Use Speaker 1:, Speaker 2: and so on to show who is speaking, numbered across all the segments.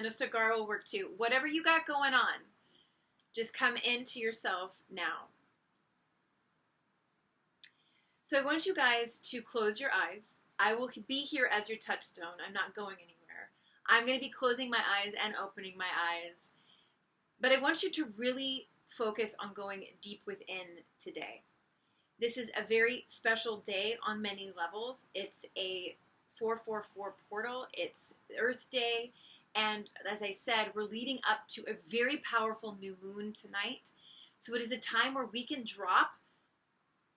Speaker 1: And a cigar will work too. Whatever you got going on, just come into yourself now. So I want you guys to close your eyes. I will be here as your touchstone. I'm not going anywhere. I'm going to be closing my eyes and opening my eyes. But I want you to really focus on going deep within today. This is a very special day on many levels. It's a 444 portal. It's Earth Day. And as I said, we're leading up to a very powerful new moon tonight. So it is a time where we can drop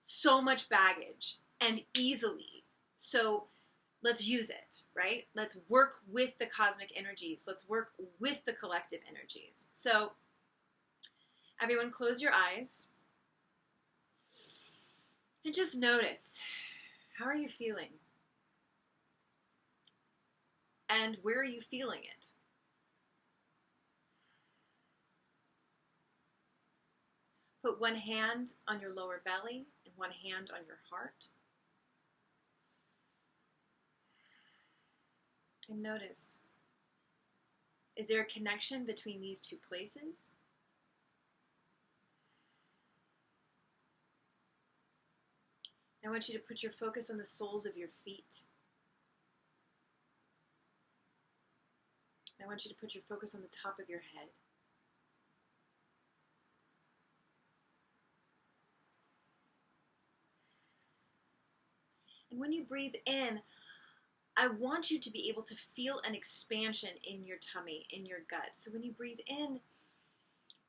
Speaker 1: so much baggage and easily. So let's use it, right? Let's work with the cosmic energies. Let's work with the collective energies. So everyone close your eyes and just notice, how are you feeling? And where are you feeling it? Put one hand on your lower belly and one hand on your heart. And notice, is there a connection between these two places? I want you to put your focus on the soles of your feet. I want you to put your focus on the top of your head. And when you breathe in, I want you to be able to feel an expansion in your tummy, in your gut. So when you breathe in,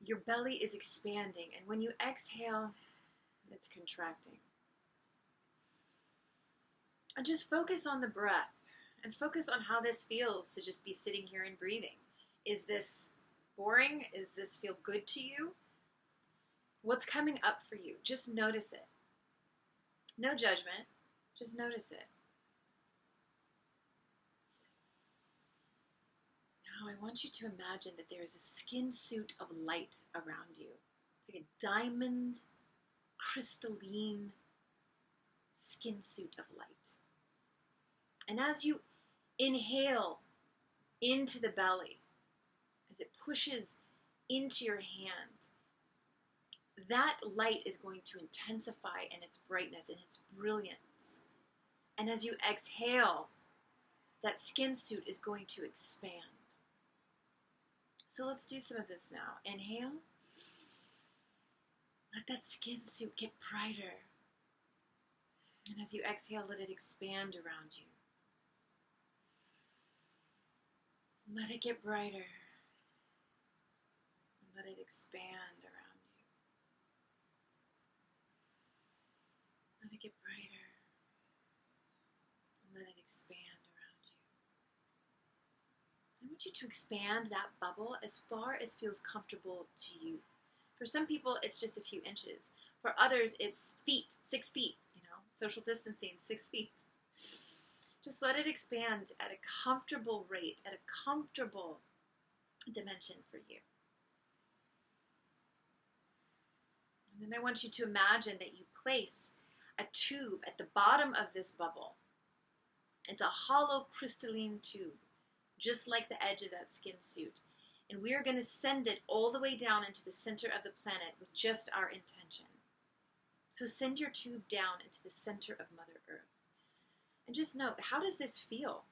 Speaker 1: your belly is expanding. And when you exhale, it's contracting. And just focus on the breath and focus on how this feels to just be sitting here and breathing. Is this boring? Does this feel good to you? What's coming up for you? Just notice it. No judgment. Just notice it. Now I want you to imagine that there is a skin suit of light around you. Like a diamond, crystalline skin suit of light. And as you inhale into the belly, as it pushes into your hand, that light is going to intensify in its brightness and its brilliance. And as you exhale, that skin suit is going to expand. So let's do some of this now. Inhale. Let that skin suit get brighter. And as you exhale, let it expand around you. Let it get brighter. Let it expand around you. Let it get brighter. Let it expand around you. I want you to expand that bubble as far as feels comfortable to you. For some people, it's just a few inches. For others, it's feet, 6 feet, social distancing, 6 feet. Just let it expand at a comfortable rate, at a comfortable dimension for you. And then I want you to imagine that you place a tube at the bottom of this bubble. It's a hollow crystalline tube, just like the edge of that skin suit. And we are going to send it all the way down into the center of the planet with just our intention. So send your tube down into the center of Mother Earth. And just note, how does this feel?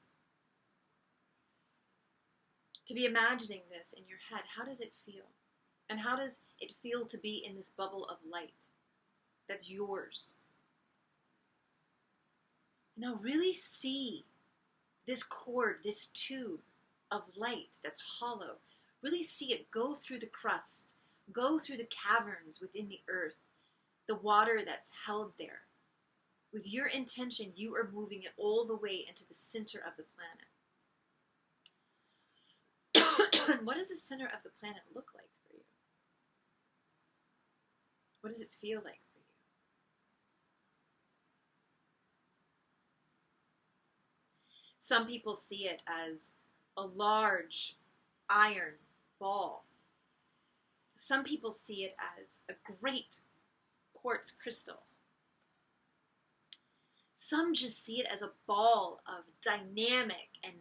Speaker 1: To be imagining this in your head, how does it feel? And how does it feel to be in this bubble of light that's yours? Now really see this cord, this tube of light that's hollow. Really see it go through the crust, go through the caverns within the earth, the water that's held there. With your intention, you are moving it all the way into the center of the planet. What does the center of the planet look like for you? What does it feel like for you? Some people see it as a large iron ball. Some people see it as a great quartz crystal. Some just see it as a ball of dynamic and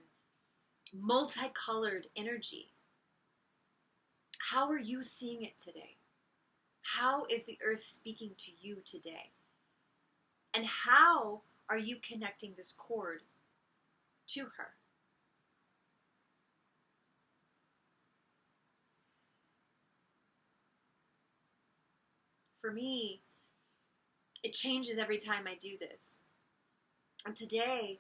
Speaker 1: multicolored energy. How are you seeing it today? How is the earth speaking to you today? And how are you connecting this cord to her? For me, it changes every time I do this. And today,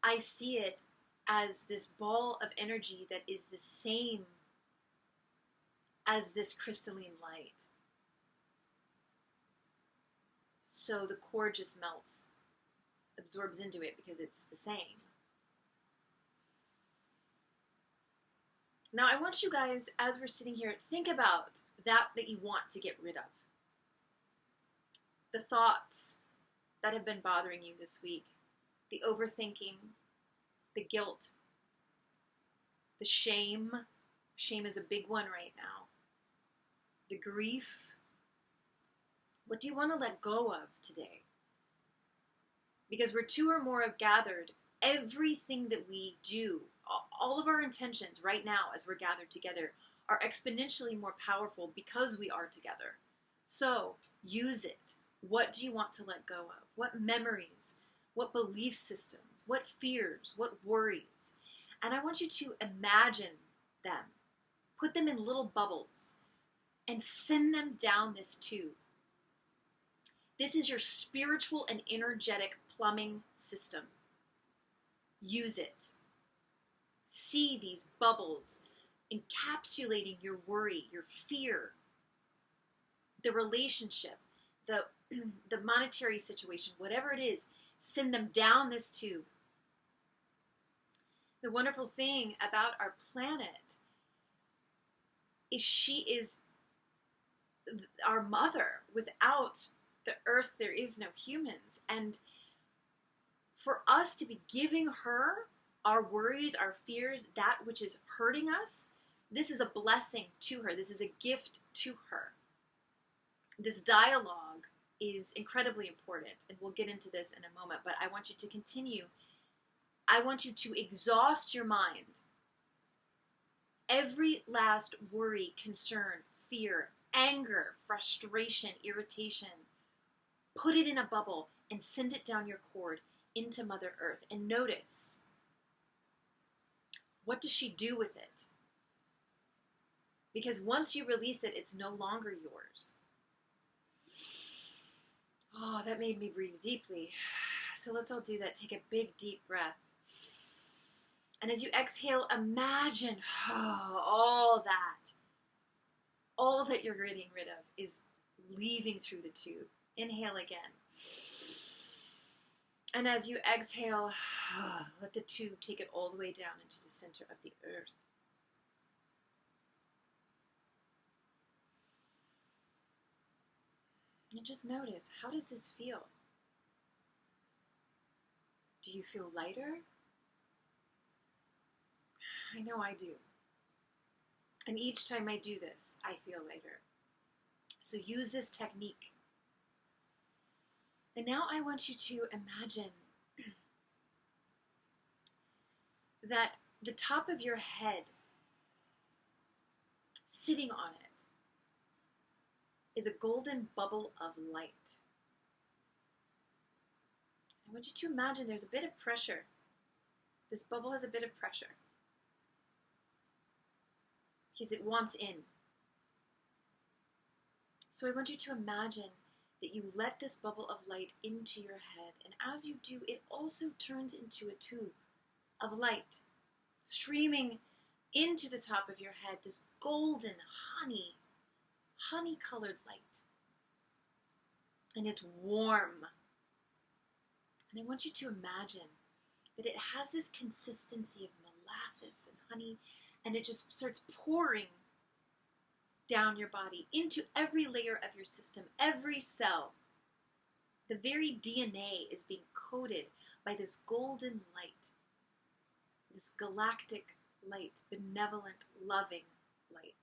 Speaker 1: I see it as this ball of energy that is the same as this crystalline light. So the cord just melts, absorbs into it because it's the same. Now I want you guys, as we're sitting here, think about that you want to get rid of. The thoughts that have been bothering you this week, the overthinking, the guilt, the shame. Shame is a big one right now. The grief. What do you want to let go of today? Because where two or more have gathered, everything that we do, all of our intentions right now as we're gathered together are exponentially more powerful because we are together. So use it. What do you want to let go of? What memories? What belief systems? What fears? What worries? And I want you to imagine them. Put them in little bubbles and send them down this tube. This is your spiritual and energetic plumbing system. Use it. See these bubbles encapsulating your worry, your fear, the relationship, the monetary situation, whatever it is, send them down this tube. The wonderful thing about our planet is she is our mother. Without the earth, there is no humans. And for us to be giving her our worries, our fears, that which is hurting us, this is a blessing to her. This is a gift to her. This dialogue is incredibly important, and we'll get into this in a moment, but I want you to continue. I want you to exhaust your mind. Every last worry, concern, fear, anger, frustration, irritation, put it in a bubble and send it down your cord into Mother Earth, and notice, what does she do with it? Because once you release it, it's no longer yours. Oh, that made me breathe deeply. So let's all do that. Take a big, deep breath. And as you exhale, imagine all that you're getting rid of is leaving through the tube. Inhale again. And as you exhale, let the tube take it all the way down into the center of the earth. And just notice, how does this feel? Do you feel lighter? I know I do. And each time I do this, I feel lighter. So use this technique. And now I want you to imagine that the top of your head, sitting on it, is a golden bubble of light. I want you to imagine there's a bit of pressure. This bubble has a bit of pressure because it wants in. So I want you to imagine that you let this bubble of light into your head, and as you do, it also turns into a tube of light, streaming into the top of your head, this golden honey-colored light. And it's warm. And I want you to imagine that it has this consistency of molasses and honey, and it just starts pouring down your body into every layer of your system, every cell. The very DNA is being coated by this golden light, this galactic light, benevolent, loving light.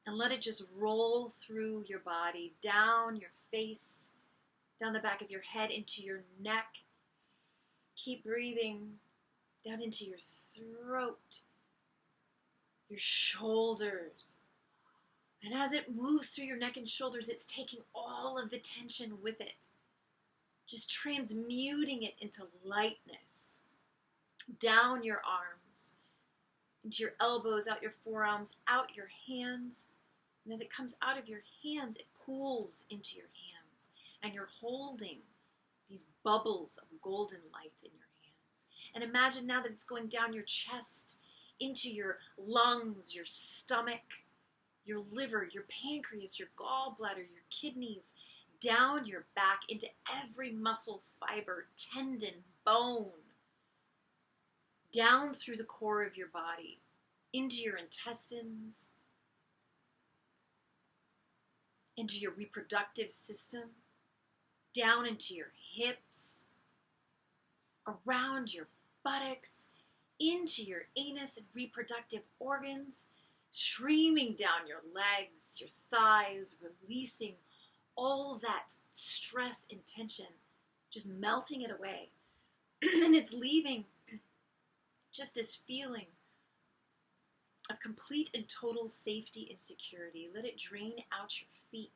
Speaker 1: And let it just roll through your body, down your face, down the back of your head, into your neck. Keep breathing. down into your throat, your shoulders. And as it moves through your neck and shoulders, it's taking all of the tension with it, just transmuting it into lightness. Down your arms, into your elbows, out your forearms, out your hands. And as it comes out of your hands, it pools into your hands. And you're holding these bubbles of golden light in your hands. And imagine now that it's going down your chest, into your lungs, your stomach, your liver, your pancreas, your gallbladder, your kidneys, down your back into every muscle, fiber, tendon, bone, down through the core of your body, into your intestines, into your reproductive system, down into your hips, around your buttocks, into your anus and reproductive organs, streaming down your legs, your thighs, releasing all that stress and tension, just melting it away. And it's leaving just this feeling of complete and total safety and security. Let it drain out your feet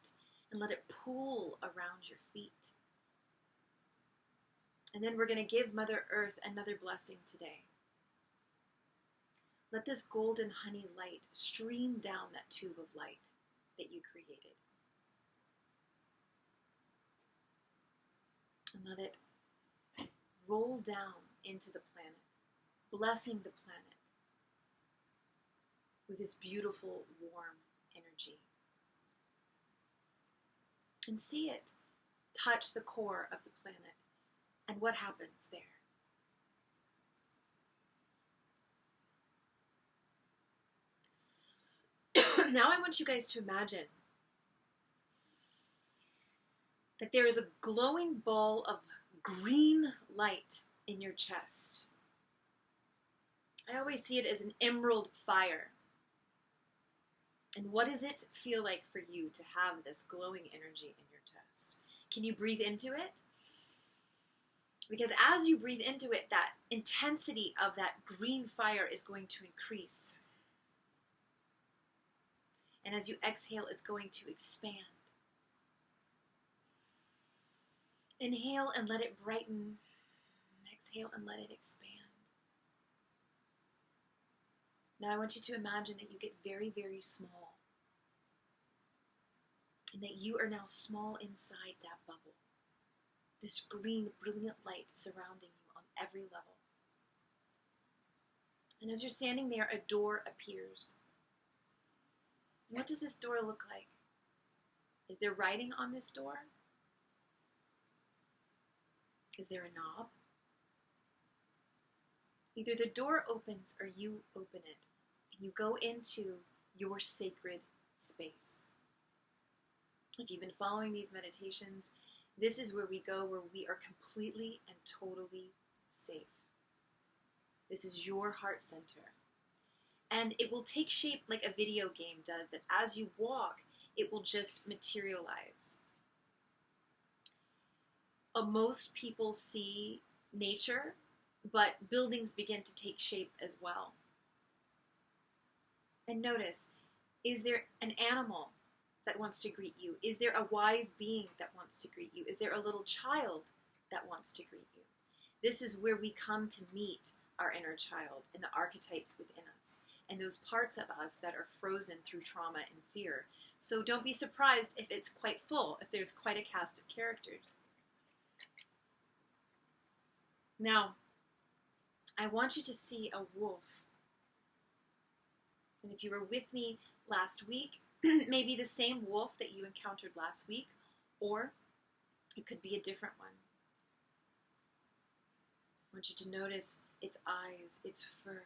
Speaker 1: and let it pool around your feet. And then we're going to give Mother Earth another blessing today. Let this golden honey light stream down that tube of light that you created. And let it roll down into the planet, blessing the planet with this beautiful, warm energy. And see it touch the core of the planet. And what happens there? Now I want you guys to imagine that there is a glowing ball of green light in your chest. I always see it as an emerald fire. And what does it feel like for you to have this glowing energy in your chest? Can you breathe into it? Because as you breathe into it, that intensity of that green fire is going to increase. And as you exhale, it's going to expand. Inhale and let it brighten. Exhale and let it expand. Now I want you to imagine that you get very, very small. And that you are now small inside that bubble. This green, brilliant light surrounding you on every level. And as you're standing there, a door appears. What does this door look like? Is there writing on this door? Is there a knob? Either the door opens or you open it, and you go into your sacred space. If you've been following these meditations, this is where we go, where we are completely and totally safe. This is your heart center. And it will take shape like a video game does, that as you walk, it will just materialize. Most people see nature, but buildings begin to take shape as well. And notice, is there an animal that wants to greet you? Is there a wise being that wants to greet you? Is there a little child that wants to greet you? This is where we come to meet our inner child and the archetypes within us, and those parts of us that are frozen through trauma and fear. So don't be surprised if it's quite full, if there's quite a cast of characters. Now, I want you to see a wolf. And if you were with me last week, maybe the same wolf that you encountered last week, or it could be a different one. I want you to notice its eyes, its fur.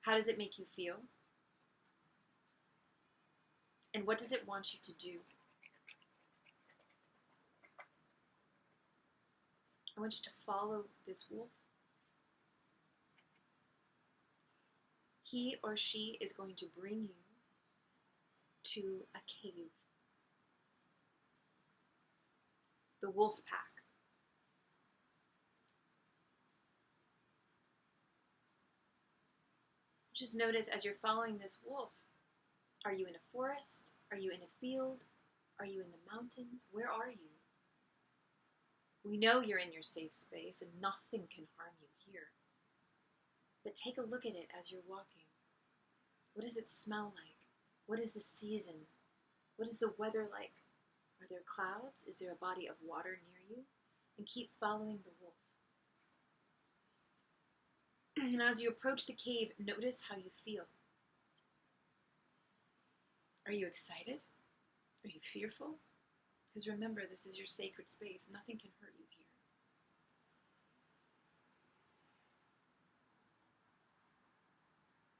Speaker 1: How does it make you feel? And what does it want you to do? I want you to follow this wolf. He or she is going to bring you to a cave. The wolf pack. Just notice as you're following this wolf, are you in a forest? Are you in a field? Are you in the mountains? Where are you? We know you're in your safe space and nothing can harm you here. But take a look at it as you're walking. What does it smell like? What is the season? What is the weather like? Are there clouds? Is there a body of water near you? And keep following the wolf. And as you approach the cave, notice how you feel. Are you excited? Are you fearful? Because remember, this is your sacred space. Nothing can hurt you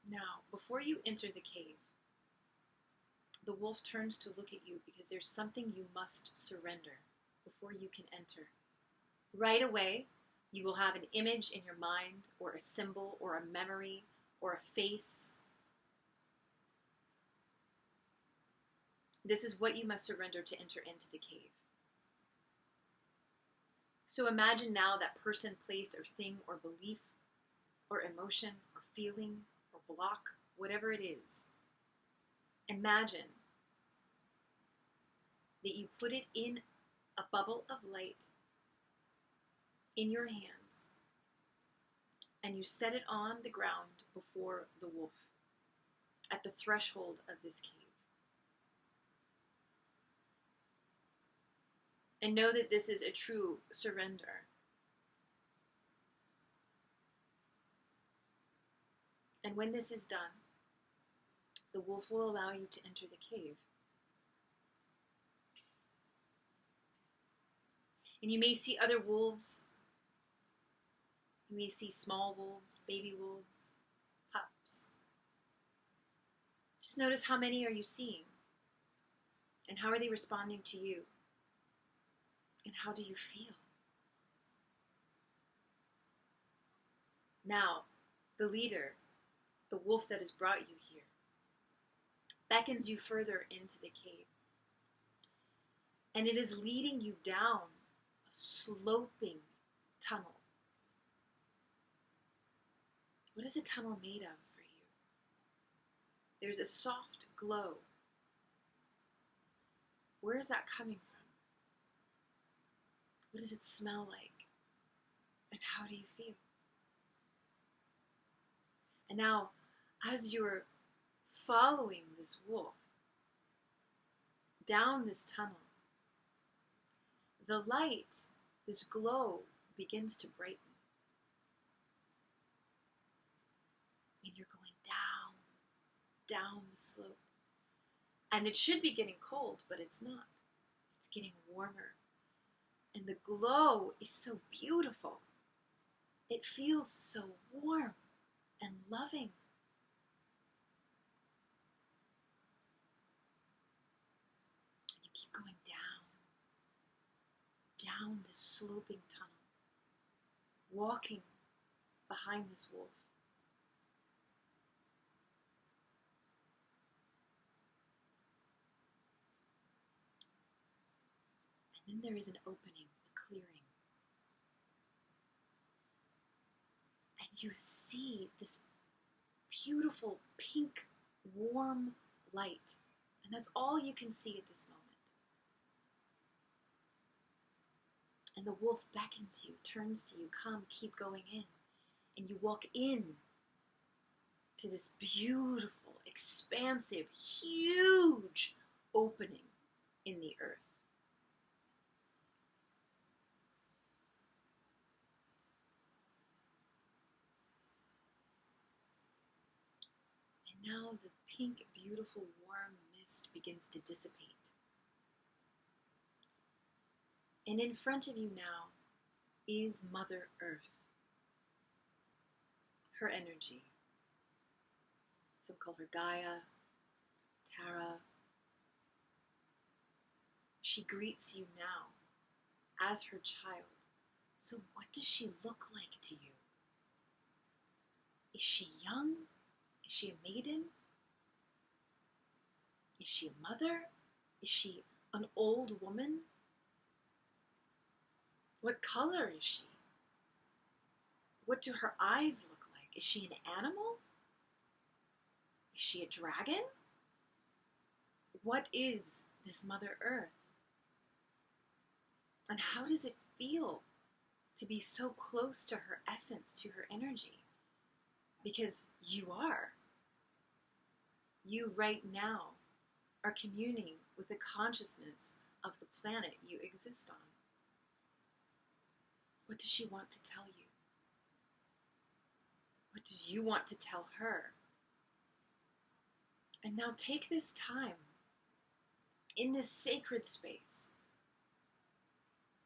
Speaker 1: here. Now, before you enter the cave, the wolf turns to look at you because there's something you must surrender before you can enter. Right away, you will have an image in your mind, or a symbol, or a memory, or a face. This is what you must surrender to enter into the cave. So imagine now that person, place, or thing, or belief, or emotion, or feeling, or block, whatever it is. Imagine that you put it in a bubble of light in your hands, and you set it on the ground before the wolf at the threshold of this cave. And know that this is a true surrender. And when this is done, the wolf will allow you to enter the cave. And you may see other wolves. You may see small wolves, baby wolves, pups. Just notice how many are you seeing? And how are they responding to you? And how do you feel? Now, the leader, the wolf that has brought you here, beckons you further into the cave. And it is leading you down a sloping tunnel. What is the tunnel made of for you? There's a soft glow. Where is that coming from? What does it smell like? And how do you feel? And now, as you're following this wolf down this tunnel, the light, this glow, begins to brighten. And you're going down the slope. And it should be getting cold, but it's not. It's getting warmer. And the glow is so beautiful. It feels so warm and loving. And you keep going down this sloping tunnel, walking behind this wolf. And then there is an opening, a clearing. And you see this beautiful pink, warm light. And that's all you can see at this moment. And the wolf beckons you, turns to you, come, keep going in. And you walk in to this beautiful, expansive, huge opening in the earth. And now the pink, beautiful, warm mist begins to dissipate. And in front of you now is Mother Earth. Her energy. Some call her Gaia, Tara. She greets you now as her child. So what does she look like to you? Is she young? Is she a maiden? Is she a mother? Is she an old woman? What color is she? What do her eyes look like? Is she an animal? Is she a dragon? What is this Mother Earth? And how does it feel to be so close to her essence, to her energy? Because you are. You right now are communing with the consciousness of the planet you exist on. What does she want to tell you? What do you want to tell her? And now take this time in this sacred space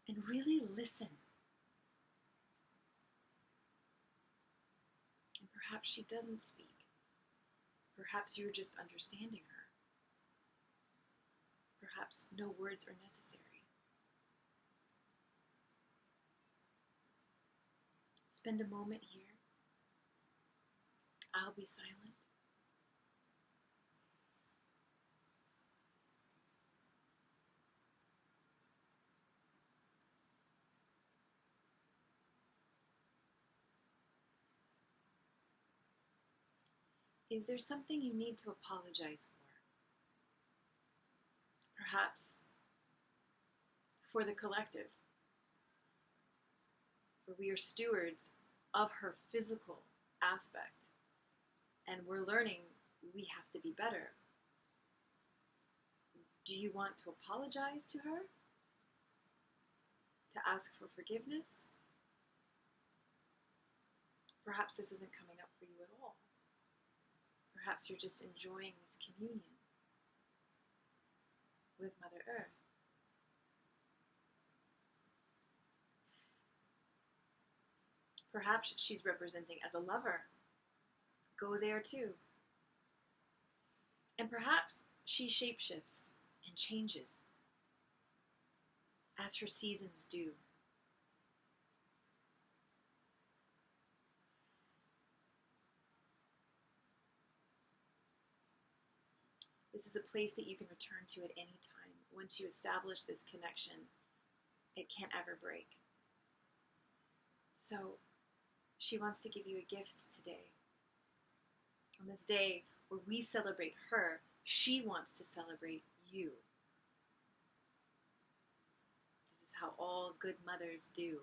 Speaker 1: and really listen. And perhaps she doesn't speak. Perhaps you're just understanding her. Perhaps no words are necessary. Spend a moment here. I'll be silent. Is there something you need to apologize for? Perhaps for the collective, for we are stewards of her physical aspect, and we're learning we have to be better. Do you want to apologize to her? To ask for forgiveness? Perhaps this isn't coming up for you at all. Perhaps you're just enjoying this communion with Mother Earth. Perhaps she's representing as a lover. Go there too. And perhaps she shapeshifts and changes as her seasons do. This is a place that you can return to at any time. Once you establish this connection, it can't ever break. So she wants to give you a gift today. On this day where we celebrate her, she wants to celebrate you. This is how all good mothers do.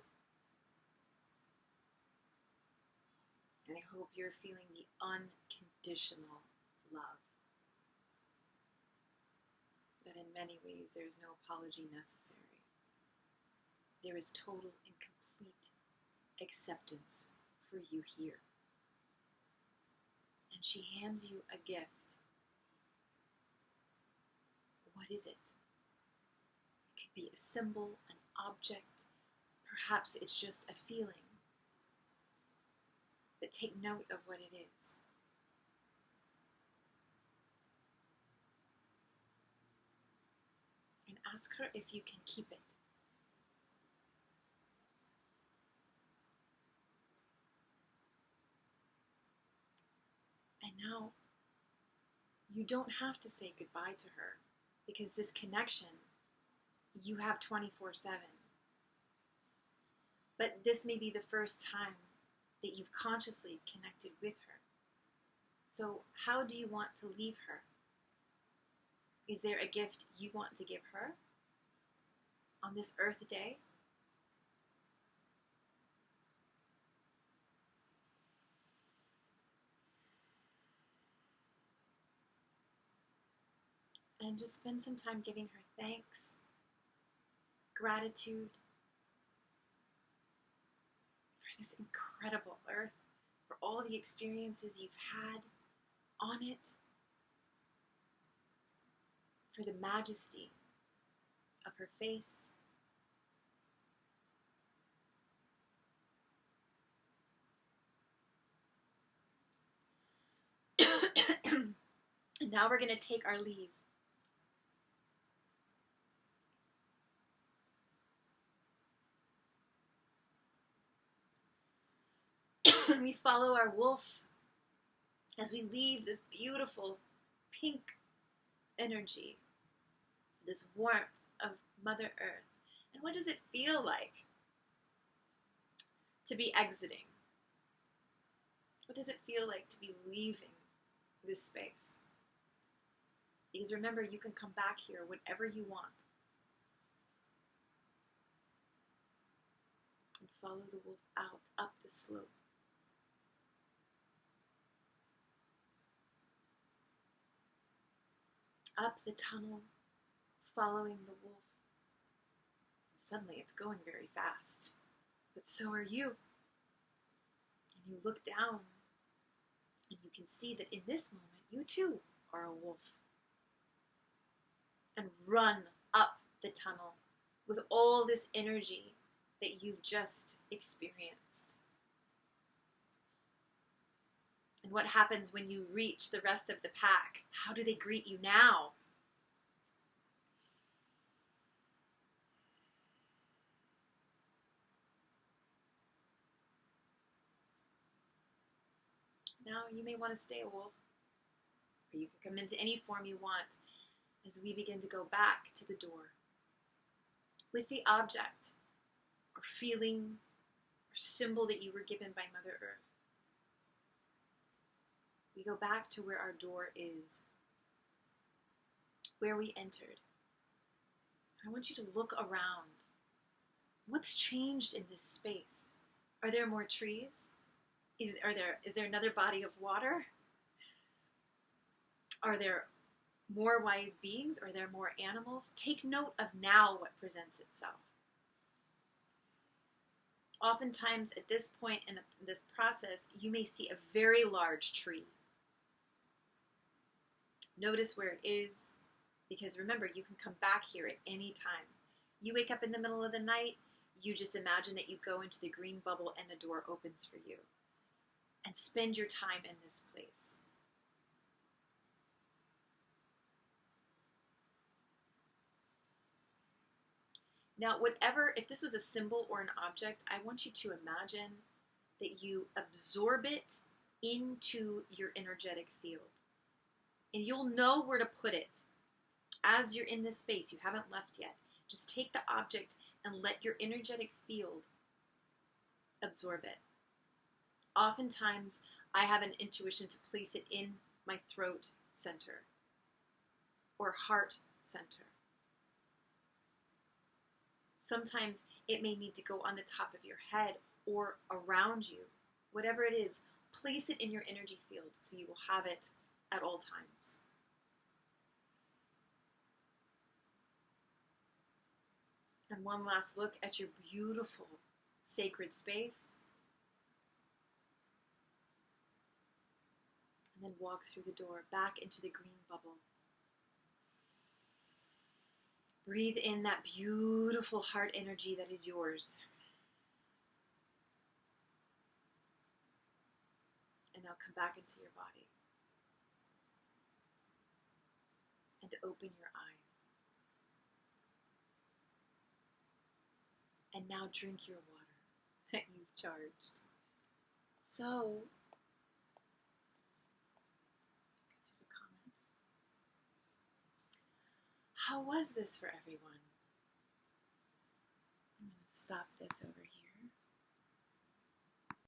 Speaker 1: And I hope you're feeling the unconditional love. That in many ways there is no apology necessary. There is total and complete acceptance for you here. And she hands you a gift. What is it? It could be a symbol, an object. Perhaps it's just a feeling. But take note of what it is. And ask her if you can keep it. And now, you don't have to say goodbye to her, because this connection you have 24/7. But this may be the first time that you've consciously connected with her. So how do you want to leave her? Is there a gift you want to give her on this Earth Day? And just spend some time giving her thanks, gratitude for this incredible Earth, for all the experiences you've had on it, for the majesty of her face. And now we're going to take our leave. We follow our wolf as we leave this beautiful pink energy, this warmth of Mother Earth. And what does it feel like to be exiting? What does it feel like to be leaving this space. Because remember, you can come back here whenever you want. And follow the wolf out, up the slope. Up the tunnel, following the wolf. Suddenly it's going very fast, but so are you. And you look down, and you can see that in this moment, you too are a wolf. And run up the tunnel with all this energy that you've just experienced. And what happens when you reach the rest of the pack? How do they greet you now? Now you may want to stay a wolf, or you can come into any form you want as we begin to go back to the door with the object or feeling or symbol that you were given by Mother Earth. We go back to where our door is, where we entered. I want you to look around. What's changed in this space? Are there more trees? Is there another body of water? Are there more wise beings? Are there more animals? Take note of now what presents itself. Oftentimes at this point in this process, you may see a very large tree. Notice where it is, because remember, you can come back here at any time. You wake up in the middle of the night, you just imagine that you go into the green bubble and a door opens for you. And spend your time in this place. Now, if this was a symbol or an object, I want you to imagine that you absorb it into your energetic field. And you'll know where to put it. As you're in this space, you haven't left yet. Just take the object and let your energetic field absorb it. Oftentimes, I have an intuition to place it in my throat center or heart center. Sometimes it may need to go on the top of your head or around you. Whatever it is, place it in your energy field so you will have it at all times. And one last look at your beautiful sacred space. And then walk through the door back into the green bubble. Breathe in that beautiful heart energy that is yours. And now come back into your body. And open your eyes. And now drink your water that you've charged. So, how was this for everyone? I'm going to stop this over here.